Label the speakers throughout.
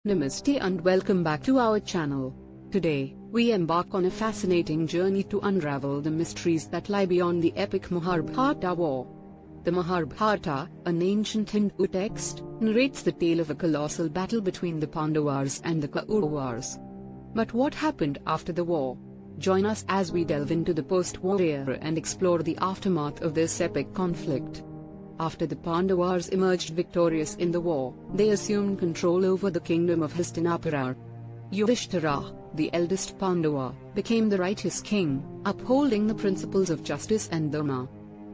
Speaker 1: Namaste and welcome back to our channel. Today, we embark on a fascinating journey to unravel the mysteries that lie beyond the epic Mahabharata war. The Mahabharata, an ancient Hindu text, narrates the tale of a colossal battle between the Pandavas and the Kauravas. But what happened after the war? Join us as we delve into the post-war era and explore the aftermath of this epic conflict. After the Pandavas emerged victorious in the war, they assumed control over the kingdom of Hastinapura. Yudhishthira, the eldest Pandava, became the righteous king, upholding the principles of justice and dharma.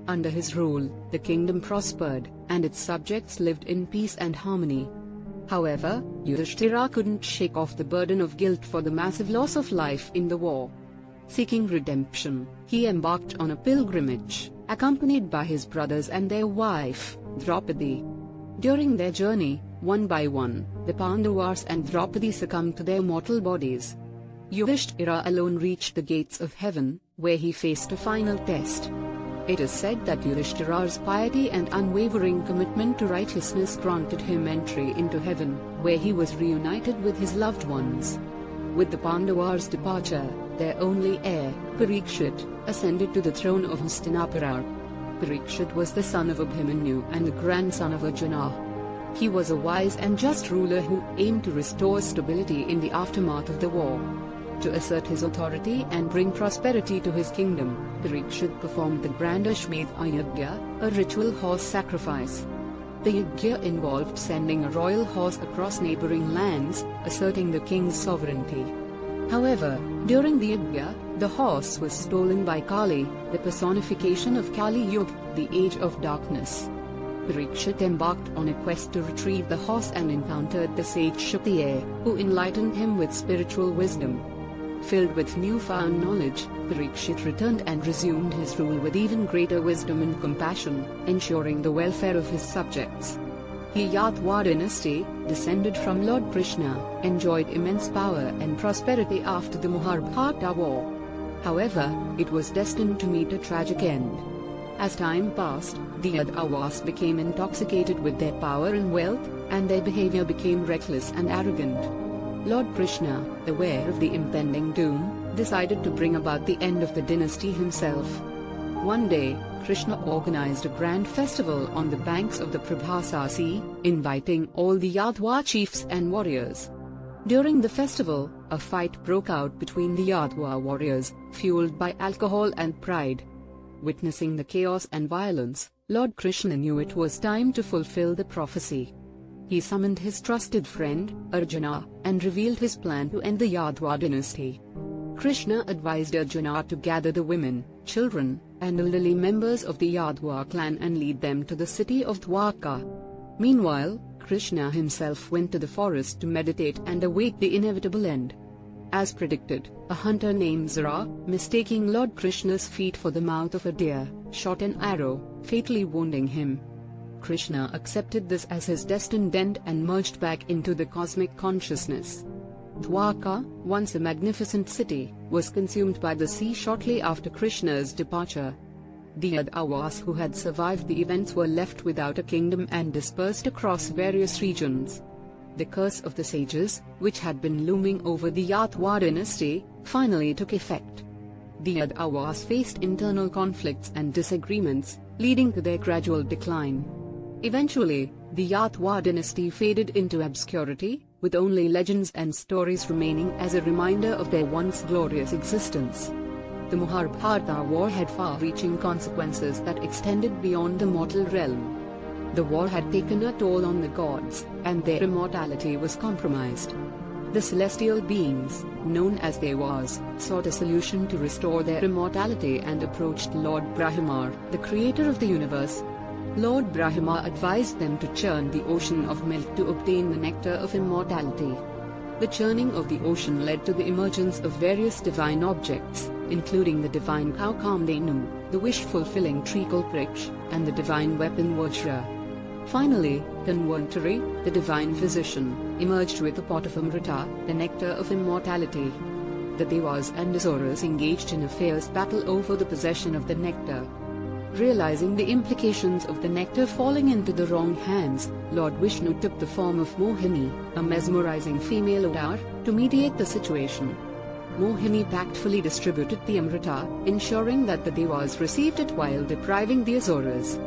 Speaker 1: Under his rule, the kingdom prospered, and its subjects lived in peace and harmony. However, Yudhishthira couldn't shake off the burden of guilt for the massive loss of life in the war. Seeking redemption, he embarked on a pilgrimage, accompanied by his brothers and their wife, Draupadi. During their journey, one by one, the Pandavas and Draupadi succumbed to their mortal bodies. Yudhishthira alone reached the gates of heaven, where he faced a final test. It is said that Yudhishthira's piety and unwavering commitment to righteousness granted him entry into heaven, where he was reunited with his loved ones. With the Pandavas' departure, their only heir, Parikshit, ascended to the throne of Hastinapura. Parikshit was the son of Abhimanyu and the grandson of Arjuna. He was a wise and just ruler who aimed to restore stability in the aftermath of the war. To assert his authority and bring prosperity to his kingdom, Parikshit performed the grand Ashwamedh Yajna, a ritual horse sacrifice. The yajna involved sending a royal horse across neighboring lands, asserting the king's sovereignty. However, during the yajna, the horse was stolen by Kali, the personification of Kali Yuga, the age of darkness. Parikshit embarked on a quest to retrieve the horse and encountered the sage Kshatriya, who enlightened him with spiritual wisdom. Filled with newfound knowledge, Parikshit returned and resumed his rule with even greater wisdom and compassion, ensuring the welfare of his subjects. The Yadu dynasty, descended from Lord Krishna, enjoyed immense power and prosperity after the Mahabharata war. However, it was destined to meet a tragic end. As time passed, the Yadavas became intoxicated with their power and wealth, and their behavior became reckless and arrogant. Lord Krishna, aware of the impending doom, decided to bring about the end of the dynasty himself. One day, Krishna organized a grand festival on the banks of the Prabhasa Sea, inviting all the Yadava chiefs and warriors. During the festival, a fight broke out between the Yadava warriors, fueled by alcohol and pride. Witnessing the chaos and violence, Lord Krishna knew it was time to fulfill the prophecy. He summoned his trusted friend, Arjuna, and revealed his plan to end the Yadava dynasty. Krishna advised Arjuna to gather the women, children, and elderly members of the Yadava clan and lead them to the city of Dwarka. Meanwhile, Krishna himself went to the forest to meditate and await the inevitable end. As predicted, a hunter named Zara, mistaking Lord Krishna's feet for the mouth of a deer, shot an arrow, fatally wounding him. Krishna accepted this as his destined end and merged back into the cosmic consciousness. Dwarka, once a magnificent city, was consumed by the sea shortly after Krishna's departure. The Yadavas who had survived the events were left without a kingdom and dispersed across various regions. The curse of the sages, which had been looming over the Yadava dynasty, finally took effect. The Yadavas faced internal conflicts and disagreements, leading to their gradual decline. Eventually, the Yadava dynasty faded into obscurity, with only legends and stories remaining as a reminder of their once glorious existence. The Mahabharata war had far-reaching consequences that extended beyond the mortal realm. The war had taken a toll on the gods, and their immortality was compromised. The celestial beings, known as Devas, sought a solution to restore their immortality and approached Lord Brahma, the creator of the universe. Lord Brahma advised them to churn the ocean of milk to obtain the nectar of immortality. The churning of the ocean led to the emergence of various divine objects, including the divine cow Kamdenu, the wish-fulfilling tree Kalpvriksh, and the divine weapon Vajra. Finally, Dhanvantari, the divine physician, emerged with a pot of Amrita, the nectar of immortality. The Devas and Asuras engaged in a fierce battle over the possession of the nectar. Realizing the implications of the nectar falling into the wrong hands, Lord Vishnu took the form of Mohini, a mesmerizing female avatar, to mediate the situation. Mohini tactfully distributed the Amrita, ensuring that the Devas received it while depriving the Asuras.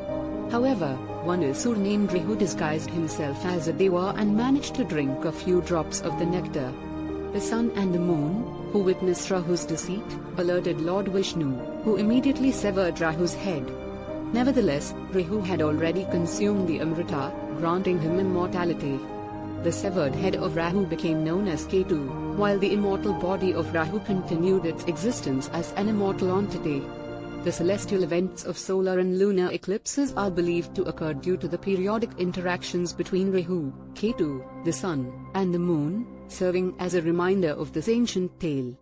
Speaker 1: However, one Asur named Rihu disguised himself as a Deva and managed to drink a few drops of the nectar. The sun and the moon, who witnessed Rahu's deceit, alerted Lord Vishnu, who immediately severed Rahu's head. Nevertheless, Rihu had already consumed the Amrita, granting him immortality. The severed head of Rahu became known as Ketu, while the immortal body of Rahu continued its existence as an immortal entity. The celestial events of solar and lunar eclipses are believed to occur due to the periodic interactions between Rahu, Ketu, the sun, and the moon, serving as a reminder of this ancient tale.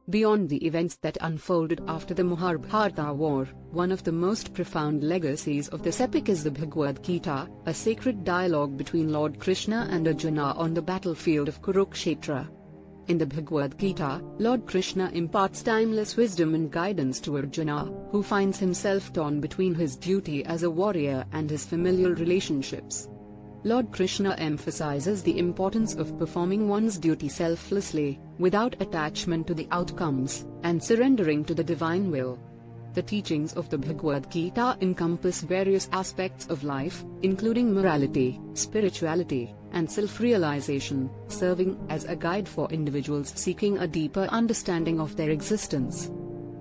Speaker 1: Beyond the events that unfolded after the Mahabharata war, one of the most profound legacies of this epic is the Bhagavad Gita, a sacred dialogue between Lord Krishna and Arjuna on the battlefield of Kurukshetra. In the Bhagavad Gita, Lord Krishna imparts timeless wisdom and guidance to Arjuna, who finds himself torn between his duty as a warrior and his familial relationships. Lord Krishna emphasizes the importance of performing one's duty selflessly, without attachment to the outcomes, and surrendering to the divine will. The teachings of the Bhagavad Gita encompass various aspects of life, including morality, spirituality, and self-realization, serving as a guide for individuals seeking a deeper understanding of their existence.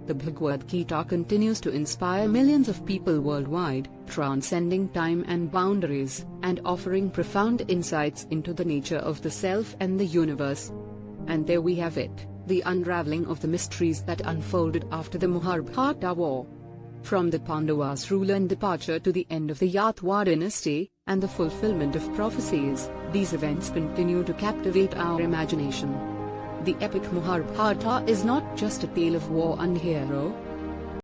Speaker 1: The Bhagavad Gita continues to inspire millions of people worldwide, transcending time and boundaries, and offering profound insights into the nature of the self and the universe. And there we have it, the unraveling of the mysteries that unfolded after the Mahabharata war. From the Pandavas' rule and departure to the end of the Yadu dynasty, and the fulfillment of prophecies, these events continue to captivate our imagination. The epic Mahabharata is not just a tale of war and hero,